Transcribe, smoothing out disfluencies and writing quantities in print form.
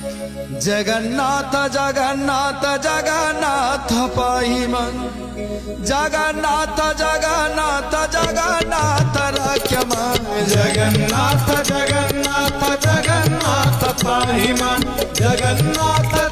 जगन्नाथ जगन्नाथ जगन्नाथ पाहि मन जगन्नाथ जगन्नाथ जगन्नाथ रक्ष मन जगन्नाथ जगन्नाथ जगन्नाथ पाहि मन जगन्नाथ